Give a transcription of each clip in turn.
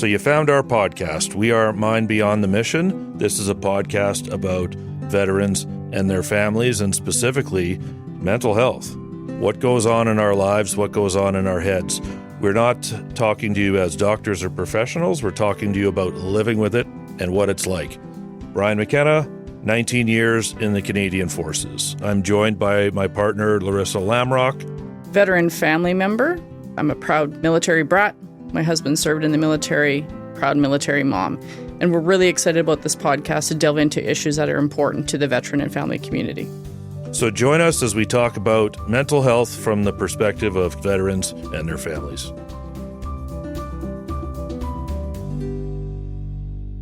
So you found our podcast. We are Mind Beyond the Mission. This is a podcast about veterans and their families, and specifically mental health. What goes on in our lives, what goes on in our heads. We're not talking to you as doctors or professionals. We're talking to you about living with it and what it's like. Brian McKenna, 19 years in the Canadian Forces. I'm joined by my partner, Laryssa Lamrock. Veteran family member. I'm a proud military brat. My husband served in the military, proud military mom. And we're really excited about this podcast to delve into issues that are important to the veteran and family community. So join us as we talk about mental health from the perspective of veterans and their families.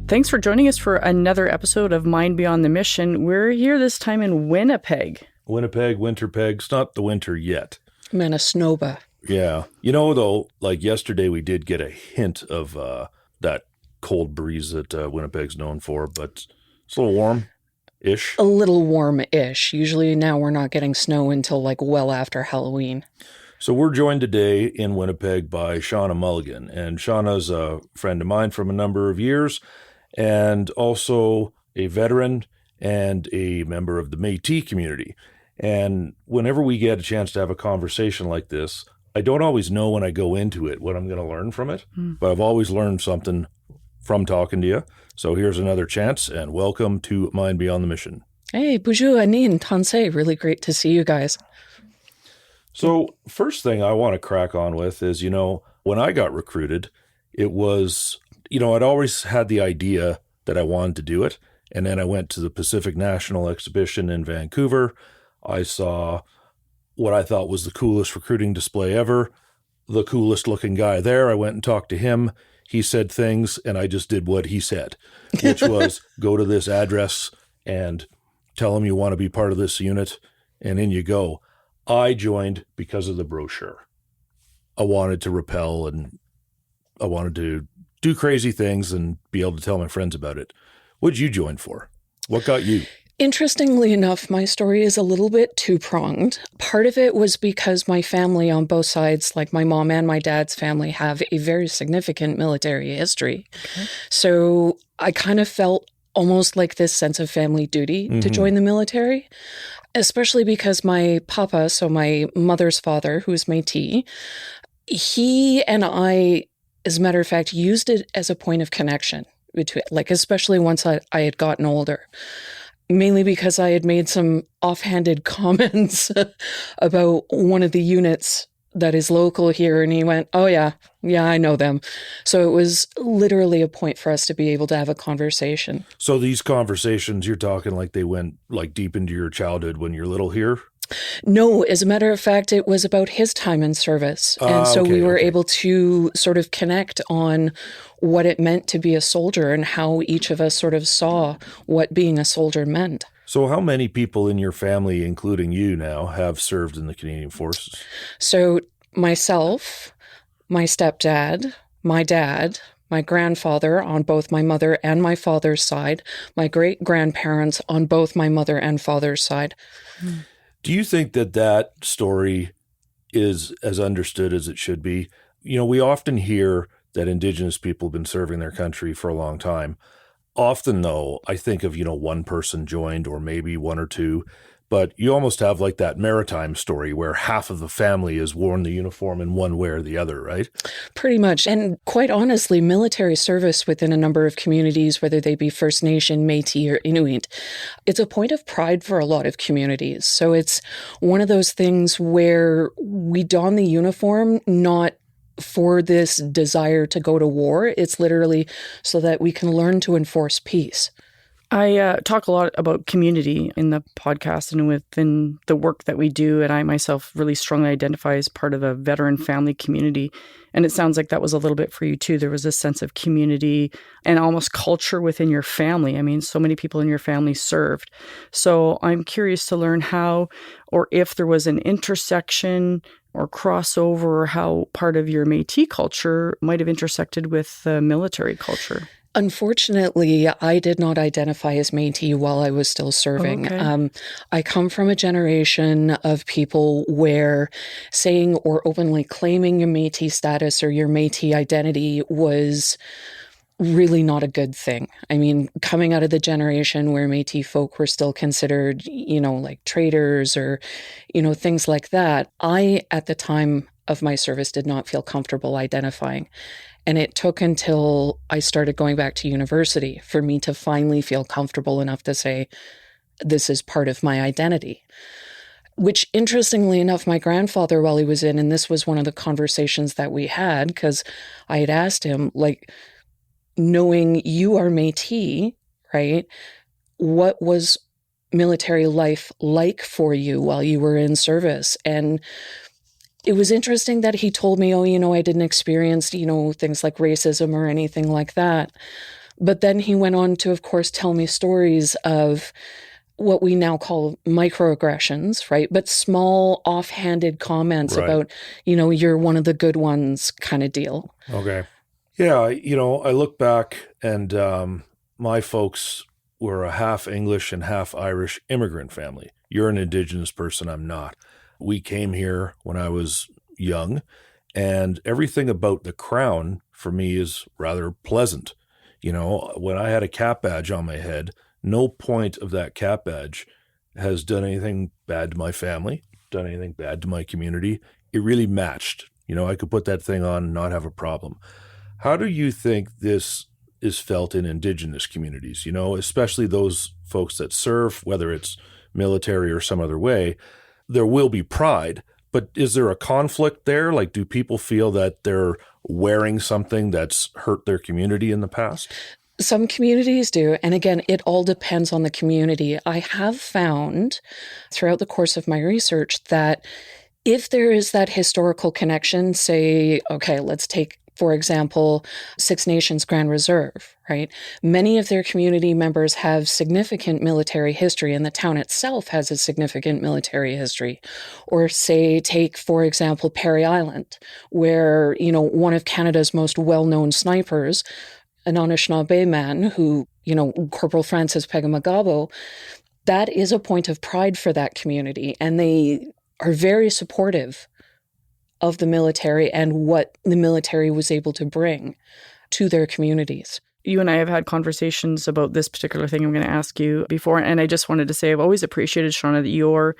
Thanks for joining us for another episode of Mind Beyond the Mission. We're here this time in Winnipeg. Winnipeg, Winterpeg. It's not the winter yet. Manitoba. Yeah. You know, though, like yesterday we did get a hint of that cold breeze that Winnipeg's known for, but it's a little warm-ish. A little warm-ish. Usually now we're not getting snow until like well after Halloween. So we're joined today in Winnipeg by Shauna Mulligan. And Shauna's a friend of mine from a number of years and also a veteran and a member of the Métis community. And whenever we get a chance to have a conversation like this, I don't always know when I go into it what I'm going to learn from it, but I've always learned something from talking to you. So here's another chance, and welcome to Mind Beyond the Mission. Hey, bonjour, Anin, Tansei. Really great to see you guys. So first thing I want to crack on with is, you know, when I got recruited, it was, you know, I'd always had the idea that I wanted to do it. And then I went to the Pacific National Exhibition in Vancouver. I saw what I thought was the coolest recruiting display ever, the coolest looking guy there. I went and talked to him. He said things, and I just did what he said, which was go to this address and tell him you want to be part of this unit, and in you go. I joined because of the brochure. I wanted to repel, and I wanted to do crazy things and be able to tell my friends about it. What did you join for? What got you? Interestingly enough, my story is a little bit two-pronged. Part of it was because my family on both sides, like my mom and my dad's family, have a very significant military history. Okay. So I kind of felt almost like this sense of family duty to join the military, especially because my papa, so my mother's father, who's Métis, he and I, as a matter of fact, used it as a point of connection between, like, especially once I had gotten older. Mainly because I had made some offhanded comments about one of the units that is local here. And he went, oh, yeah, I know them. So it was literally a point for us to be able to have a conversation. So these conversations, you're talking like they went like deep into your childhood when you're little here? No, as a matter of fact, it was about his time in service. And so we were able to sort of connect on what it meant to be a soldier and how each of us sort of saw what being a soldier meant. So how many people in your family, including you now, have served in the Canadian Forces? So myself, my stepdad, my dad, my grandfather on both my mother and my father's side, my great-grandparents on both my mother and father's side. Do you think that that story is as understood as it should be? You know, we often hear that Indigenous people have been serving their country for a long time. Often, though, I think of, you know, one person joined or maybe one or two, but you almost have like that maritime story where half of the family has worn the uniform in one way or the other, right? Pretty much. And quite honestly, military service within a number of communities, whether they be First Nation, Métis, or Inuit, it's a point of pride for a lot of communities. So it's one of those things where we don the uniform not for this desire to go to war. It's literally so that we can learn to enforce peace. I talk a lot about community in the podcast and within the work that we do, and I myself really strongly identify as part of a veteran family community. And it sounds like that was a little bit for you too. There was a sense of community and almost culture within your family. I mean, so many people in your family served. So I'm curious to learn how, or if there was an intersection or crossover, or how part of your Métis culture might have intersected with military culture. Unfortunately, I did not identify as Métis while I was still serving. Okay. I come from a generation of people where saying or openly claiming your Métis status or your Métis identity was really not a good thing. I mean, coming out of the generation where Métis folk were still considered, like traitors or, things like that, I, at the time of my service, did not feel comfortable identifying. And it took until I started going back to university for me to finally feel comfortable enough to say, this is part of my identity. Which, interestingly enough, my grandfather, while he was in, and this was one of the conversations that we had, because I had asked him, knowing you are Métis, right? What was military life like for you while you were in service? And it was interesting that he told me, I didn't experience, things like racism or anything like that. But then he went on to, of course, tell me stories of what we now call microaggressions, right? But small, offhanded comments about, you're one of the good ones kind of deal. Okay. Yeah, I look back and my folks were a half English and half Irish immigrant family. You're an Indigenous person, I'm not. We came here when I was young, and everything about the crown for me is rather pleasant. When I had a cap badge on my head, no point of that cap badge has done anything bad to my family, done anything bad to my community. It really matched. I could put that thing on and not have a problem. How do you think this is felt in Indigenous communities, especially those folks that serve, whether it's military or some other way? There will be pride, but is there a conflict there? Do people feel that they're wearing something that's hurt their community in the past? Some communities do. And again, it all depends on the community. I have found throughout the course of my research that if there is that historical connection, say, okay, let's take, for example, Six Nations Grand Reserve, right? Many of their community members have significant military history, and the town itself has a significant military history. Or say, take, for example, Perry Island, where, one of Canada's most well-known snipers, an Anishinaabe man who, Corporal Francis Pegamagabo, that is a point of pride for that community. And they are very supportive of the military and what the military was able to bring to their communities. You and I have had conversations about this particular thing I'm going to ask you before, and I just wanted to say I've always appreciated, Shauna, that your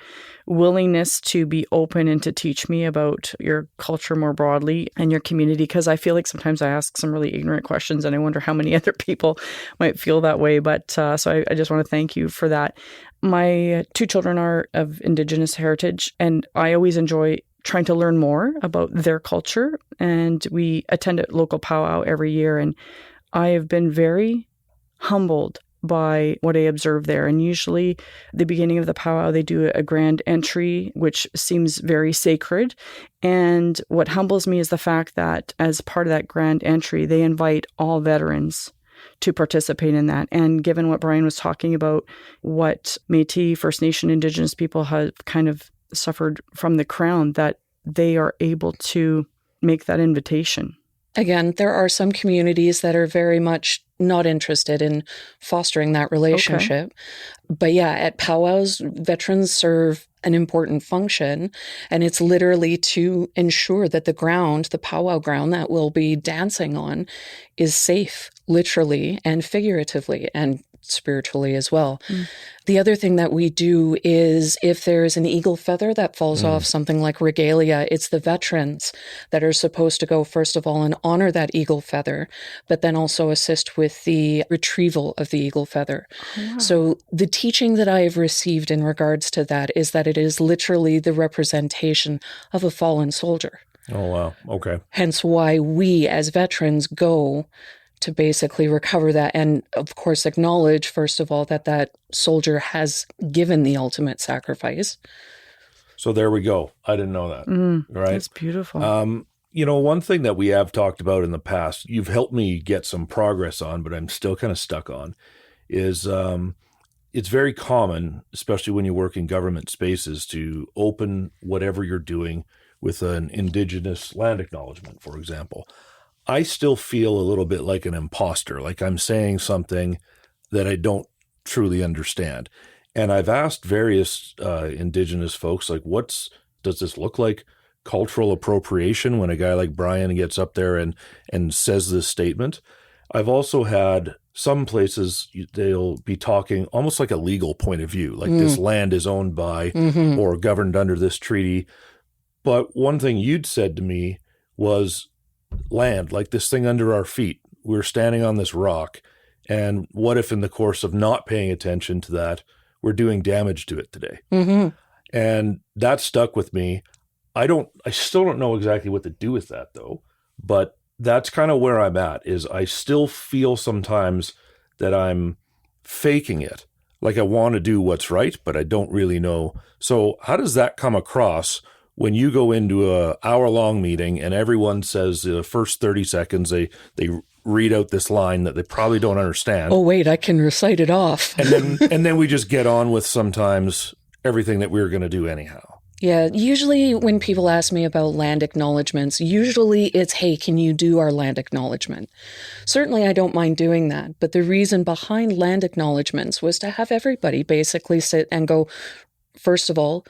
willingness to be open and to teach me about your culture more broadly and your community, because I feel like sometimes I ask some really ignorant questions and I wonder how many other people might feel that way. But so I just want to thank you for that. My two children are of Indigenous heritage, and I always enjoy trying to learn more about their culture. And we attend a local powwow every year, and I have been very humbled by what I observe there. And usually the beginning of the powwow, they do a grand entry, which seems very sacred. And what humbles me is the fact that as part of that grand entry, they invite all veterans to participate in that. And given what Brian was talking about, what Métis, First Nation, Indigenous people have kind of suffered from the crown, that they are able to make that invitation. Again, there are some communities that are very much not interested in fostering that relationship. Okay. But yeah, at powwows, veterans serve an important function, and it's literally to ensure that the ground, the powwow ground that we'll be dancing on, is safe, literally and figuratively, and spiritually as well. The other thing that we do is if there's an eagle feather that falls off something like regalia, it's the veterans that are supposed to go, first of all, and honor that eagle feather, but then also assist with the retrieval of the eagle feather. Oh, wow. So the teaching that I have received in regards to that is that it is literally the representation of a fallen soldier. Oh, wow. Okay. Hence why we as veterans go to basically recover that and, of course, acknowledge, first of all, that that soldier has given the ultimate sacrifice. So there we go. I didn't know that. Right? That's beautiful. One thing that we have talked about in the past, you've helped me get some progress on, but I'm still kind of stuck on, is it's very common, especially when you work in government spaces, to open whatever you're doing with an Indigenous land acknowledgement, for example. I still feel a little bit like an imposter, like I'm saying something that I don't truly understand. And I've asked various Indigenous folks, like, does this look like cultural appropriation when a guy like Brian gets up there and says this statement? I've also had some places, they'll be talking almost like a legal point of view, like this land is owned by or governed under this treaty. But one thing you'd said to me was land, like this thing under our feet. We're standing on this rock. And what if in the course of not paying attention to that, we're doing damage to it today? And that stuck with me. I still don't know exactly what to do with that though, but that's kind of where I'm at, is I still feel sometimes that I'm faking it. Like I want to do what's right, but I don't really know. So how does that come across when you go into a hour-long meeting and everyone says the first 30 seconds, they read out this line that they probably don't understand. Oh, wait, I can recite it off. and then we just get on with sometimes everything that we were going to do anyhow. Yeah, usually when people ask me about land acknowledgements, usually it's, hey, can you do our land acknowledgement? Certainly I don't mind doing that, but the reason behind land acknowledgements was to have everybody basically sit and go, first of all,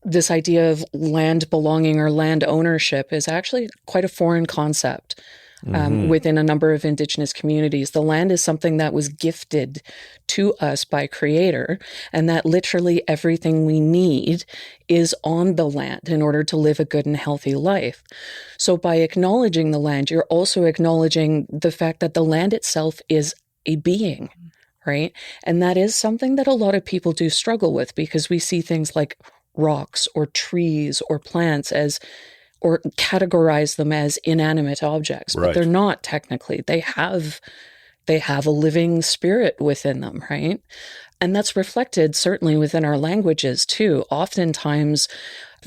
this idea of land belonging or land ownership is actually quite a foreign concept. Within a number of Indigenous communities. The land is something that was gifted to us by Creator, and that literally everything we need is on the land in order to live a good and healthy life. So by acknowledging the land, you're also acknowledging the fact that the land itself is a being, right? And that is something that a lot of people do struggle with, because we see things like rocks or trees or plants or categorize them as inanimate objects, but they're not technically. They have a living spirit within them, right? And that's reflected certainly within our languages too. Oftentimes,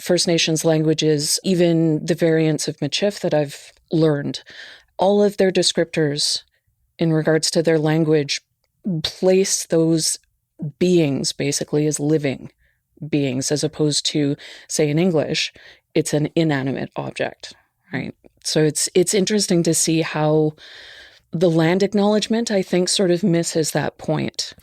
First Nations languages, even the variants of Michif that I've learned, all of their descriptors in regards to their language place those beings basically as living beings, as opposed to, say, in English, it's an inanimate object, right? So it's interesting to see how the land acknowledgement, I think, sort of misses that point.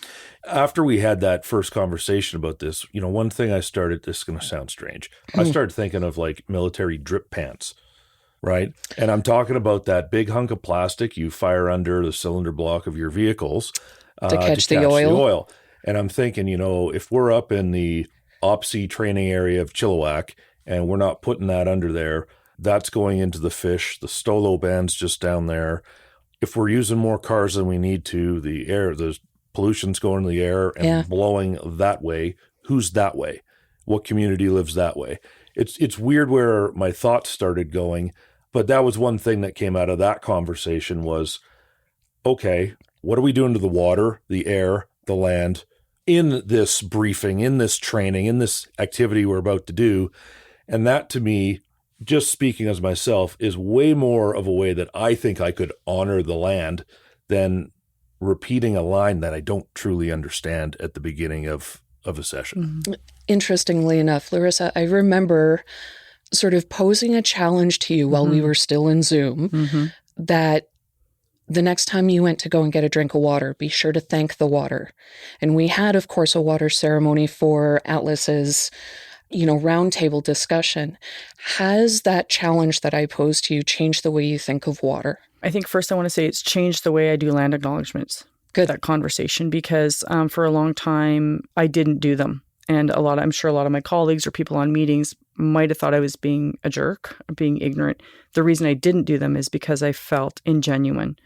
After we had that first conversation about this, one thing this is going to sound strange. I started thinking of like military drip pants, right? And I'm talking about that big hunk of plastic you fire under the cylinder block of your vehicles to catch the oil. And I'm thinking, if we're up in the OPSI training area of Chilliwack, and we're not putting that under there, that's going into the fish. The Stolo band's just down there. If we're using more cars than we need to, the pollution's going to the air and blowing that way. Who's that way? What community lives that way? It's weird where my thoughts started going, but that was one thing that came out of that conversation was, okay, what are we doing to the water, the air, the land in this briefing, in this training, in this activity we're about to do? And that, to me, just speaking as myself, is way more of a way that I think I could honor the land than repeating a line that I don't truly understand at the beginning of a session. Interestingly enough, Laryssa, I remember sort of posing a challenge to you while we were still in Zoom, that the next time you went to go and get a drink of water, be sure to thank the water. And we had, of course, a water ceremony for Atlas's roundtable discussion. Has that challenge that I posed to you changed the way you think of water? I think first I want to say it's changed the way I do land acknowledgements. Good. That conversation, because for a long time I didn't do them. And I'm sure a lot of my colleagues or people on meetings might have thought I was being a jerk, being ignorant. The reason I didn't do them is because I felt ingenuine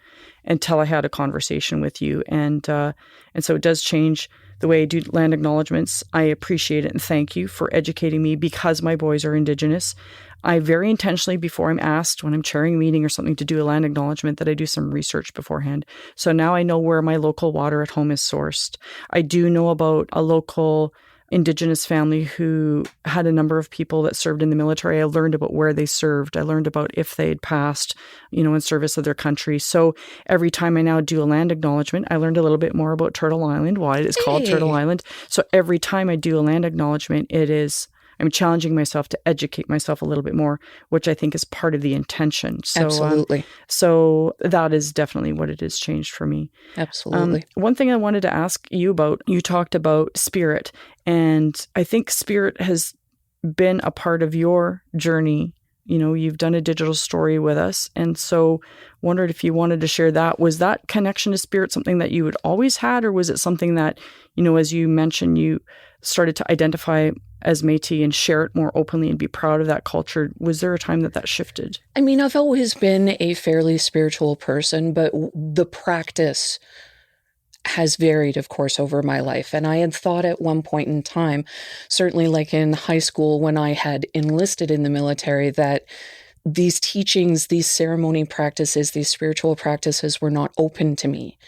until I had a conversation with you. And so it does change the way I do land acknowledgements. I appreciate it and thank you for educating me, because my boys are Indigenous. I very intentionally, before I'm asked when I'm chairing a meeting or something to do a land acknowledgement, that I do some research beforehand. So now I know where my local water at home is sourced. I do know about a local Indigenous family who had a number of people that served in the military. I learned about where they served. I learned about if they'd passed, in service of their country. So every time I now do a land acknowledgement, I learned a little bit more about Turtle Island, why it is called Turtle Island. So every time I do a land acknowledgement, it is I'm challenging myself to educate myself a little bit more, which I think is part of the intention. So, Absolutely. So that is definitely what it has changed for me. Absolutely. One thing I wanted to ask you about, you talked about spirit, and I think spirit has been a part of your journey. You know, you've done a digital story with us. And so wondered if you wanted to share that. Was that connection to spirit something that you had always had, or was it something that, you know, as you mentioned, you started to identify as Métis and share it more openly and be proud of that culture? Was there a time that shifted? I mean, I've always been a fairly spiritual person, but the practice has varied, of course, over my life. And I had thought at one point in time, certainly like in high school when I had enlisted in the military, that these teachings, these ceremony practices, these spiritual practices were not open to me.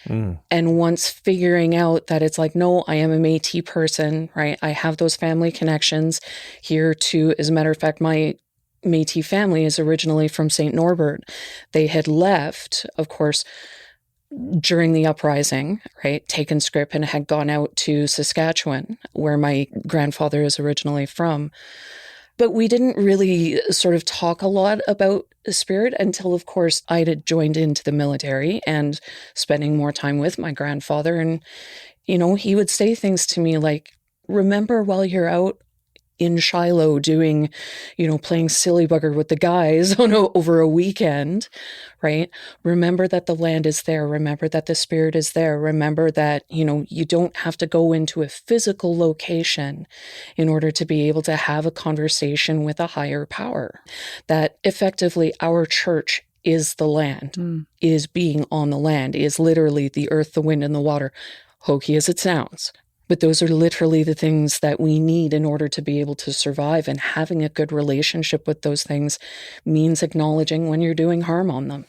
And once figuring out that it's like, no, I am a Métis person, right? I have those family connections here too. As a matter of fact, my Métis family is originally from St. Norbert. They had left, of course, during the uprising, right, taken scrip and had gone out to Saskatchewan, where my grandfather is originally from. But we didn't really sort of talk a lot about spirit until, of course, I had joined into the military and spending more time with my grandfather. And, you know, he would say things to me like, remember while you're out in Shiloh doing, you know, playing silly bugger with the guys over a weekend, right? Remember that the land is there. Remember that the spirit is there. Remember that, you know, you don't have to go into a physical location in order to be able to have a conversation with a higher power. That effectively our church is the land, is being on the land, is literally the earth, the wind, and the water, hokey as it sounds. But those are literally the things that we need in order to be able to survive. And having a good relationship with those things means acknowledging when you're doing harm on them.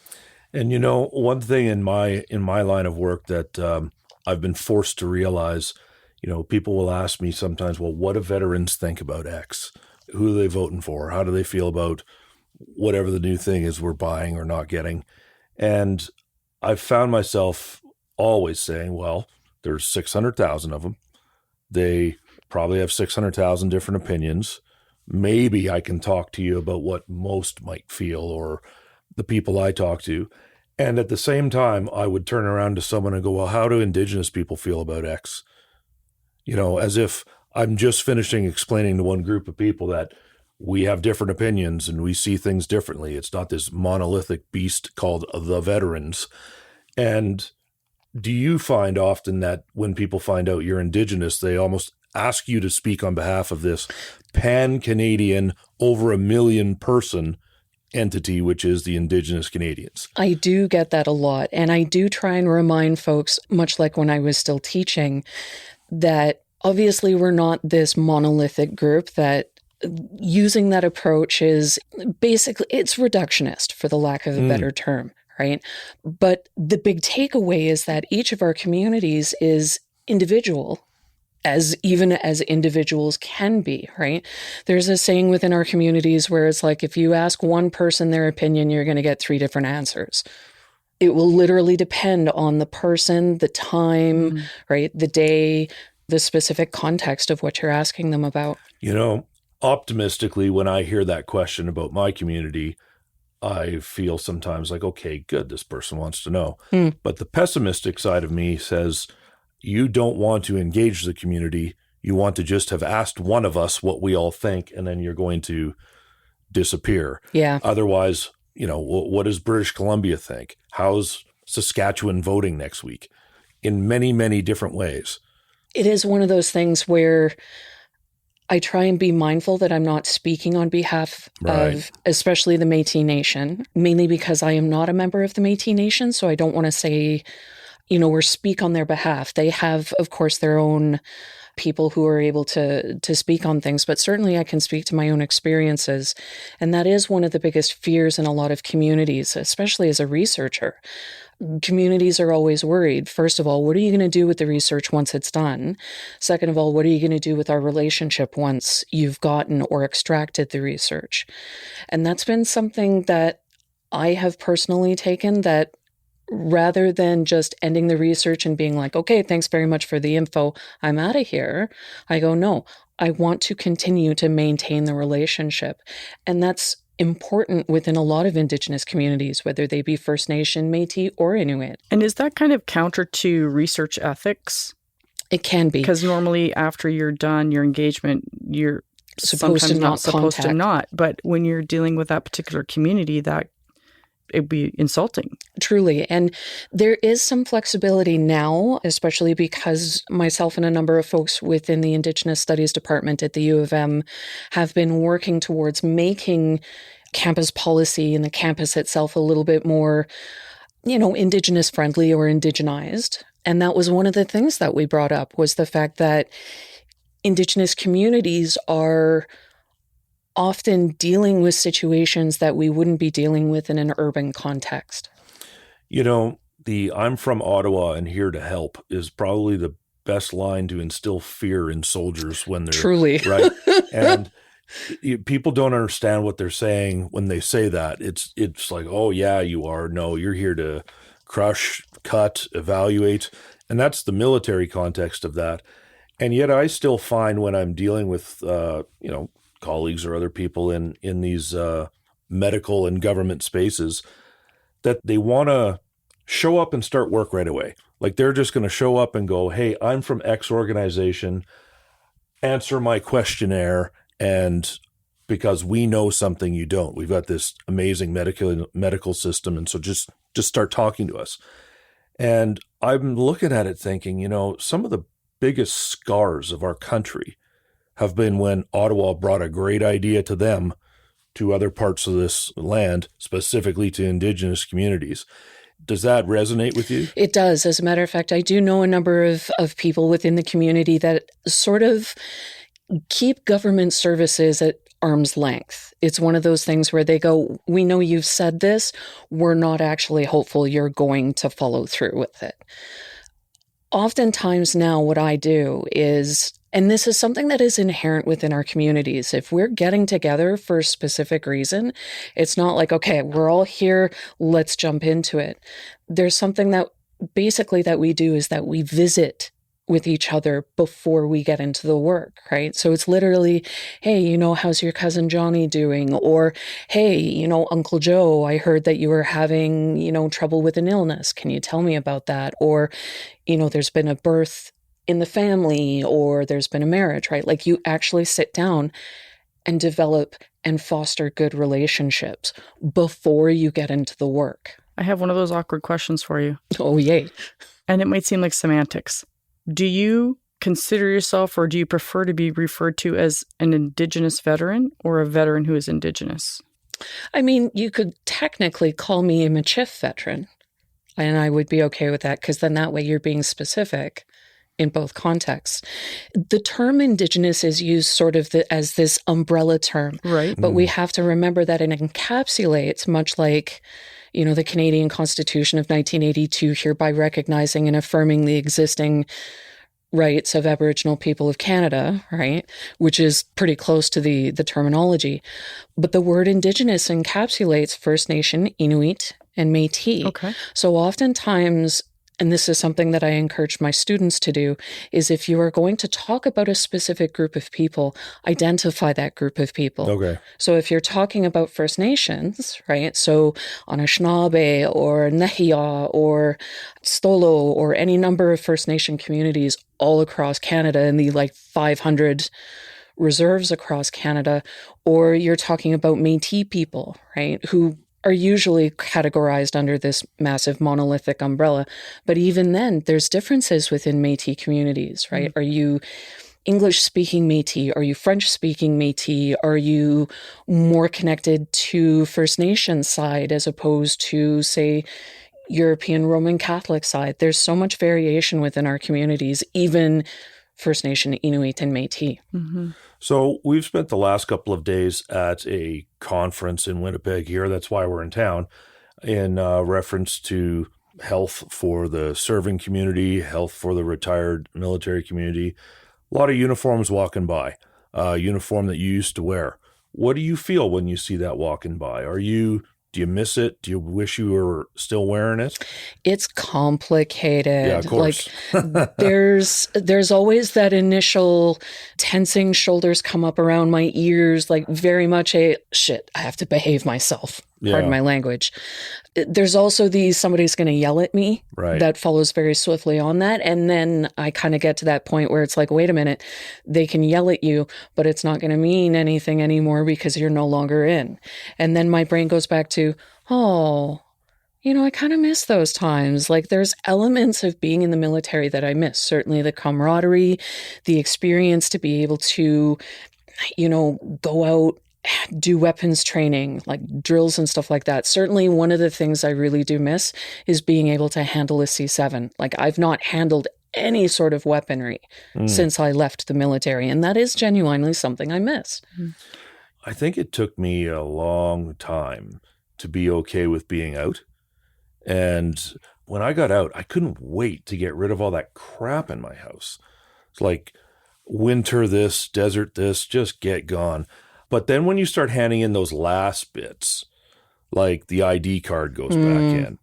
And, you know, one thing in my line of work that I've been forced to realize, you know, people will ask me sometimes, well, what do veterans think about X? Who are they voting for? How do they feel about whatever the new thing is we're buying or not getting? And I've found myself always saying, well, there's 600,000 of them. They probably have 600,000 different opinions. Maybe I can talk to you about what most might feel, or the people I talk to. And at the same time, I would turn around to someone and go, well, how do Indigenous people feel about X? You know, as if I'm just finishing explaining to one group of people that we have different opinions and we see things differently. It's not this monolithic beast called the veterans. And do you find often that when people find out you're Indigenous, they almost ask you to speak on behalf of this pan-Canadian, over 1 million person entity, which is the Indigenous Canadians? I do get that a lot. And I do try and remind folks, much like when I was still teaching, that obviously we're not this monolithic group, that using that approach is basically, it's reductionist, for the lack of a better term. Right. But the big takeaway is that each of our communities is individual, as even as individuals can be. Right. There's a saying within our communities where it's like, if you ask one person their opinion, you're going to get 3 different answers. It will literally depend on the person, the time, right, the day, the specific context of what you're asking them about. You know, optimistically, when I hear that question about my community, I feel sometimes like, okay, good, this person wants to know. But the pessimistic side of me says, you don't want to engage the community. You want to just have asked one of us what we all think, and then you're going to disappear. Yeah. Otherwise, you know, what does British Columbia think? How's Saskatchewan voting next week? In many, many different ways. It is one of those things where I try and be mindful that I'm not speaking on behalf of especially the Métis Nation, mainly because I am not a member of the Métis Nation. So I don't want to say, you know, or speak on their behalf. They have, of course, their own people who are able to speak on things, but certainly I can speak to my own experiences. And that is one of the biggest fears in a lot of communities, especially as a researcher. Communities are always worried. First of all, what are you going to do with the research once it's done? Second of all, what are you going to do with our relationship once you've gotten or extracted the research? And that's been something that I have personally taken, that rather than just ending the research and being like, okay, thanks very much for the info, I'm out of here. I go, no, I want to continue to maintain the relationship. And that's important within a lot of Indigenous communities, whether they be First Nation, Métis, or Inuit. And is that kind of counter to research ethics? It can be. Because normally after you're done your engagement, you're Supposed to not supposed contact. to not. But when you're dealing with that particular community, that it'd be insulting. Truly. And there is some flexibility now, especially because myself and a number of folks within the Indigenous Studies Department at the U of M have been working towards making campus policy and the campus itself a little bit more, Indigenous friendly or indigenized. And that was one of the things that we brought up, was the fact that Indigenous communities are often dealing with situations that we wouldn't be dealing with in an urban context. The "I'm from Ottawa and here to help" is probably the best line to instill fear in soldiers when they're Truly. right. And people don't understand what they're saying when they say that. It's like, oh yeah, you are. No, you're here to crush, cut, evaluate. And that's the military context of that. And yet I still find when I'm dealing with, colleagues or other people in these medical and government spaces, that they want to show up and start work right away. Like they're just going to show up and go, hey, I'm from X organization, answer my questionnaire, and because we know something you don't. We've got this amazing medical system, and so just start talking to us. And I'm looking at it thinking, some of the biggest scars of our country have been when Ottawa brought a great idea to them, to other parts of this land, specifically to Indigenous communities. Does that resonate with you? It does. As a matter of fact, I do know a number of people within the community that sort of keep government services at arm's length. It's one of those things where they go, we know you've said this, we're not actually hopeful you're going to follow through with it. Oftentimes now what I do is, and this is something that is inherent within our communities, if we're getting together for a specific reason, it's not like, okay, we're all here, let's jump into it. There's something that basically that we do is that we visit with each other before we get into the work, right? So it's literally, hey, how's your cousin Johnny doing? Or, hey, Uncle Joe, I heard that you were having, trouble with an illness. Can you tell me about that? Or, there's been a birth in the family, or there's been a marriage, right? Like you actually sit down and develop and foster good relationships before you get into the work. I have one of those awkward questions for you. Oh, yay. And it might seem like semantics. Do you consider yourself, or do you prefer to be referred to as an Indigenous veteran or a veteran who is Indigenous? I mean, you could technically call me a Métis veteran, and I would be okay with that, because then that way you're being specific in both contexts. The term Indigenous is used sort of as this umbrella term, right? But we have to remember that it encapsulates, much like the Canadian Constitution of 1982, hereby recognizing and affirming the existing rights of Aboriginal people of Canada, right? Which is pretty close to the terminology. But the word Indigenous encapsulates First Nation, Inuit, and Métis. Okay. So oftentimes, and this is something that I encourage my students to do, is if you are going to talk about a specific group of people, identify that group of people. Okay. So if you're talking about First Nations, right? So Anishinaabe or Nehiyaw or Stolo or any number of First Nation communities all across Canada and the 500 reserves across Canada, or you're talking about Métis people, right? Who are usually categorized under this massive monolithic umbrella. But even then, there's differences within Métis communities, right? Mm-hmm. Are you English-speaking Métis? Are you French-speaking Métis? Are you more connected to First Nations side as opposed to, say, European Roman Catholic side? There's so much variation within our communities, even First Nation, Inuit, and Métis. Mm-hmm. So we've spent the last couple of days at a conference in Winnipeg here. That's why we're in town, in reference to health for the serving community, health for the retired military community. A lot of uniforms walking by, uniform that you used to wear. What do you feel when you see that walking by? Do Do you miss it? Do you wish you were still wearing it? It's complicated. Yeah, of course. Like there's always that initial tensing, shoulders come up around my ears, like very much a shit, I have to behave myself. Pardon my language. There's also somebody's going to yell at me. Right. That follows very swiftly on that. And then I kind of get to that point where it's like, wait a minute, they can yell at you, but it's not going to mean anything anymore because you're no longer in. And then my brain goes back to, oh, I kind of miss those times. Like there's elements of being in the military that I miss. Certainly the camaraderie, the experience to be able to, go out, do weapons training, like drills and stuff like that. Certainly one of the things I really do miss is being able to handle a C7. Like I've not handled any sort of weaponry since I left the military. And that is genuinely something I miss. I think it took me a long time to be okay with being out. And when I got out, I couldn't wait to get rid of all that crap in my house. It's like winter this, desert this, just get gone. But then when you start handing in those last bits, like the ID card goes back in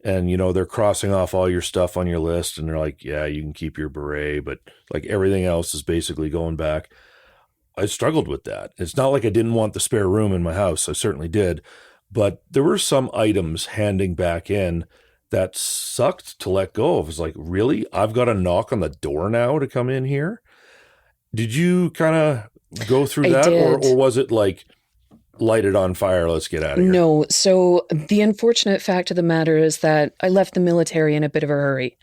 and, they're crossing off all your stuff on your list and they're like, yeah, you can keep your beret, but like everything else is basically going back. I struggled with that. It's not like I didn't want the spare room in my house. I certainly did. But there were some items handing back in that sucked to let go of. It's like, really? I've got to knock on the door now to come in here? Did you kind of go through that? Or was it like, light it on fire, let's get out of here? No. So the unfortunate fact of the matter is that I left the military in a bit of a hurry,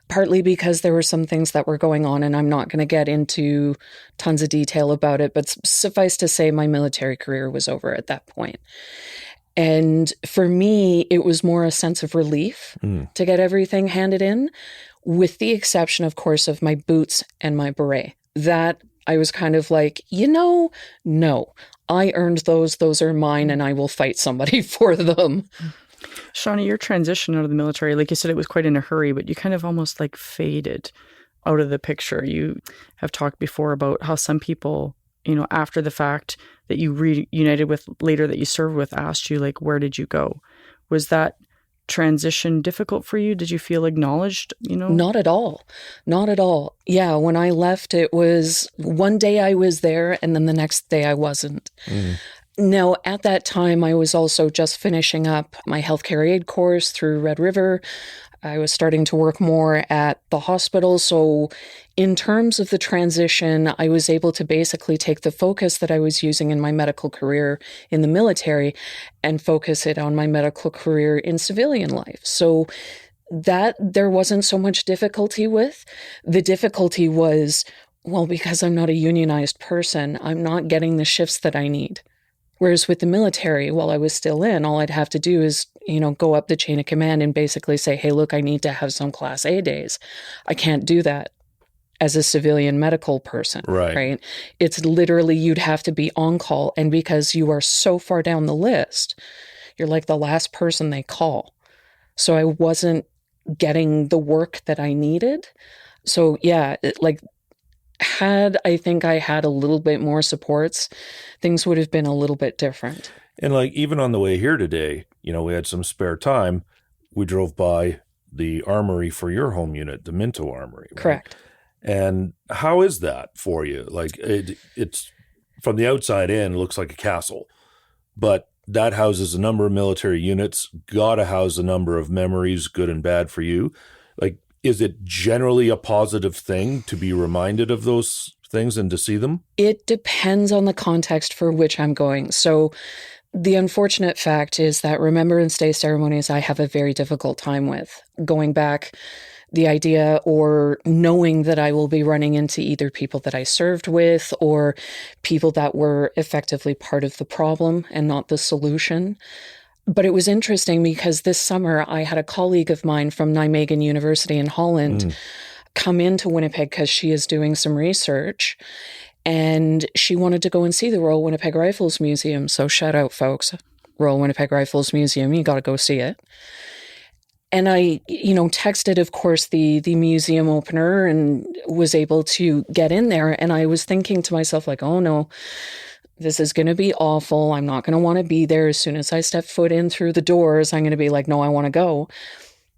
partly because there were some things that were going on, and I'm not going to get into tons of detail about it, but suffice to say my military career was over at that point. And for me, it was more a sense of relief to get everything handed in, with the exception, of course, of my boots and my beret. That I was kind of like, no, I earned those. Those are mine, and I will fight somebody for them. Shauna, your transition out of the military, like you said, it was quite in a hurry, but you kind of almost like faded out of the picture. You have talked before about how some people, after the fact that you reunited with later that you served with asked you, like, where did you go? Was that transition difficult for you? Did you feel acknowledged? Not at all. Not at all. Yeah, when I left, it was one day I was there and then the next day I wasn't. Now, at that time, I was also just finishing up my healthcare aid course through Red River. I was starting to work more at the hospital. So in terms of the transition, I was able to basically take the focus that I was using in my medical career in the military and focus it on my medical career in civilian life. So that there wasn't so much difficulty with. The difficulty was, well, because I'm not a unionized person, I'm not getting the shifts that I need. Whereas with the military, while I was still in, all I'd have to do is, go up the chain of command and basically say, hey, look, I need to have some Class A days. I can't do that as a civilian medical person, right? It's literally you'd have to be on call. And because you are so far down the list, you're like the last person they call. So I wasn't getting the work that I needed. So yeah, had I had a little bit more supports, things would have been a little bit different. And like even on the way here today, we had some spare time. We drove by the armory for your home unit, the Minto Armory. Right? Correct. And how is that for you? Like it's from the outside in, it looks like a castle, but that houses a number of military units, gotta house a number of memories, good and bad for you. Like, is it generally a positive thing to be reminded of those things and to see them? It depends on the context for which I'm going. So the unfortunate fact is that Remembrance Day ceremonies I have a very difficult time with. Going back, the idea or knowing that I will be running into either people that I served with or people that were effectively part of the problem and not the solution. But it was interesting because this summer I had a colleague of mine from Nijmegen University in Holland come into Winnipeg because she is doing some research and she wanted to go and see the Royal Winnipeg Rifles Museum. So shout out, folks, Royal Winnipeg Rifles Museum, you got to go see it. And I, texted, of course, the museum opener and was able to get in there. And I was thinking to myself, like, oh no, This is going to be awful. I'm not going to want to be there. As soon as I step foot in through the doors, I'm going to be like, no, I want to go.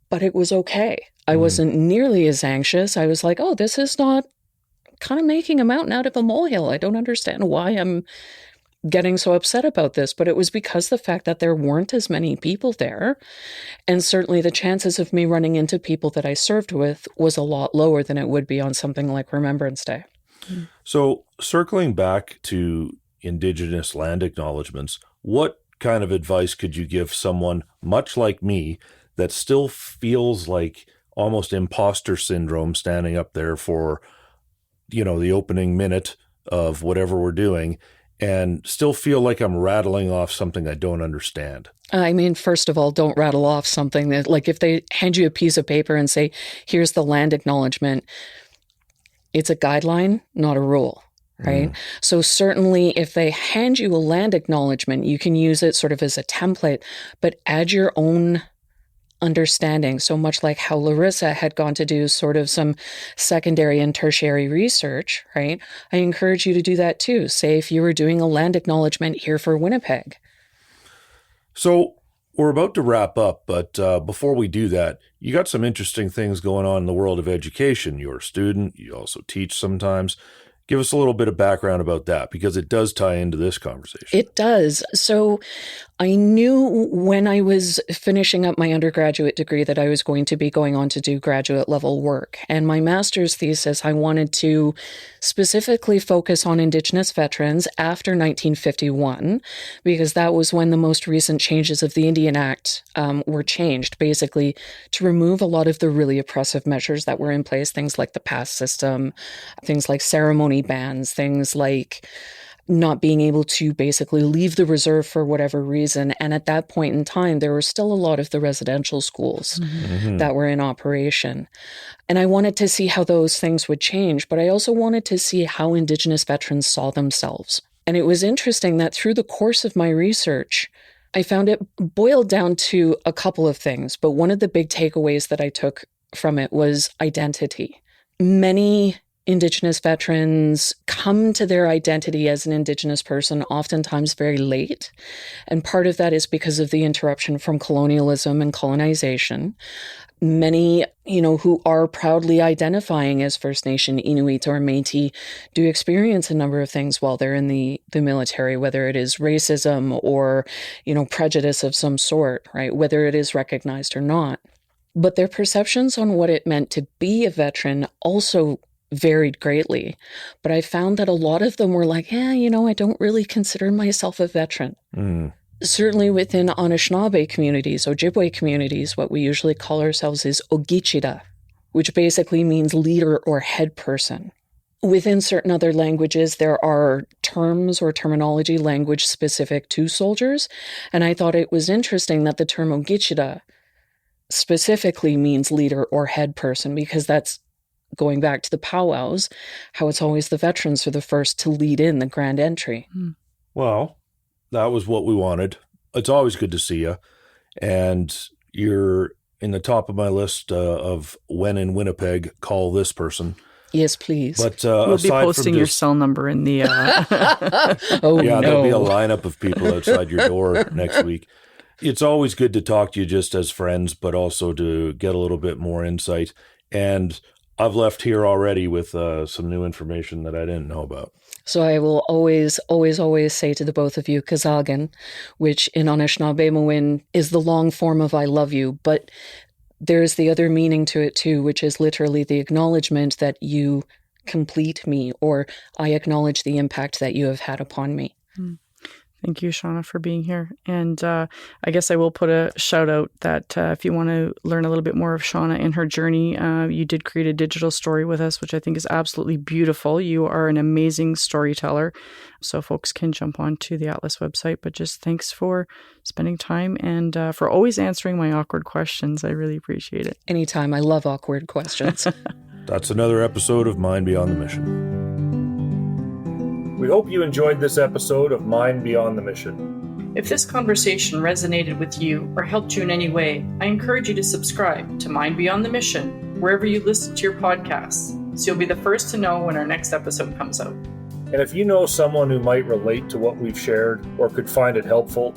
But it was okay. I wasn't nearly as anxious. I was like, oh, this is not kind of making a mountain out of a molehill. I don't understand why I'm getting so upset about this. But it was because the fact that there weren't as many people there. And certainly the chances of me running into people that I served with was a lot lower than it would be on something like Remembrance Day. So circling back to Indigenous land acknowledgements, what kind of advice could you give someone much like me that still feels like almost imposter syndrome standing up there for, the opening minute of whatever we're doing and still feel like I'm rattling off something I don't understand? I mean, first of all, don't rattle off something that, like, if they hand you a piece of paper and say, here's the land acknowledgement, it's a guideline, not a rule. Right. So certainly if they hand you a land acknowledgement, you can use it sort of as a template, but add your own understanding. So much like how Laryssa had gone to do sort of some secondary and tertiary research, right? I encourage you to do that too. Say if you were doing a land acknowledgement here for Winnipeg. So we're about to wrap up, but before we do that, you got some interesting things going on in the world of education. You're a student. You also teach sometimes. Give us a little bit of background about that, because it does tie into this conversation. It does. So I knew when I was finishing up my undergraduate degree that I was going to be going on to do graduate level work. And my master's thesis, I wanted to specifically focus on Indigenous veterans after 1951, because that was when the most recent changes of the Indian Act were changed, basically to remove a lot of the really oppressive measures that were in place, things like the pass system, things like ceremony bans, things like not being able to basically leave the reserve for whatever reason. And at that point in time, there were still a lot of the residential schools that were in operation. And I wanted to see how those things would change, but I also wanted to see how Indigenous veterans saw themselves. And it was interesting that through the course of my research, I found it boiled down to a couple of things, but one of the big takeaways that I took from it was identity. Many Indigenous veterans come to their identity as an Indigenous person oftentimes very late. And part of that is because of the interruption from colonialism and colonization. Many, who are proudly identifying as First Nation, Inuit, or Métis do experience a number of things while they're in the military, whether it is racism or, prejudice of some sort, right? Whether it is recognized or not. But their perceptions on what it meant to be a veteran also varied greatly. But I found that a lot of them were like, I don't really consider myself a veteran. Certainly within Anishinaabe communities, Ojibwe communities, what we usually call ourselves is Ogichida, which basically means leader or head person. Within certain other languages, there are terms or terminology language specific to soldiers. And I thought it was interesting that the term Ogichida specifically means leader or head person, because that's going back to the powwows, how it's always the veterans who are the first to lead in the grand entry. Well, that was what we wanted. It's always good to see you. And you're in the top of my list of when in Winnipeg, call this person. Yes, please. But we'll be posting your cell number in the... There'll be a lineup of people outside your door next week. It's always good to talk to you just as friends, but also to get a little bit more insight. And I've left here already with some new information that I didn't know about. So I will always, always, always say to the both of you, Kazagan, which in Anishinaabe is the long form of I love you, but there's the other meaning to it too, which is literally the acknowledgement that you complete me, or I acknowledge the impact that you have had upon me. Thank you, Shauna, for being here. And I guess I will put a shout out that if you want to learn a little bit more of Shauna and her journey, you did create a digital story with us, which I think is absolutely beautiful. You are an amazing storyteller. So folks can jump onto the Atlas website. But just thanks for spending time and for always answering my awkward questions. I really appreciate it. Anytime. I love awkward questions. That's another episode of Mind Beyond the Mission. We hope you enjoyed this episode of Mind Beyond the Mission. If this conversation resonated with you or helped you in any way, I encourage you to subscribe to Mind Beyond the Mission wherever you listen to your podcasts, so you'll be the first to know when our next episode comes out. And if you know someone who might relate to what we've shared or could find it helpful,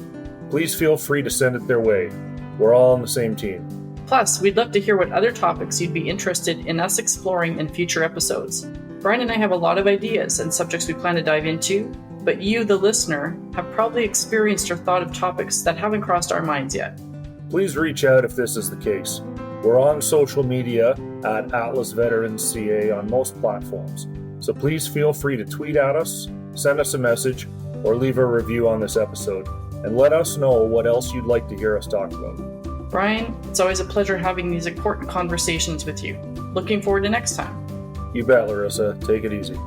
please feel free to send it their way. We're all on the same team. Plus, we'd love to hear what other topics you'd be interested in us exploring in future episodes. Brian and I have a lot of ideas and subjects we plan to dive into, but you, the listener, have probably experienced or thought of topics that haven't crossed our minds yet. Please reach out if this is the case. We're on social media at Atlas Veterans CA on most platforms, so please feel free to tweet at us, send us a message, or leave a review on this episode, and let us know what else you'd like to hear us talk about. Brian, it's always a pleasure having these important conversations with you. Looking forward to next time. You bet, Laryssa. Take it easy.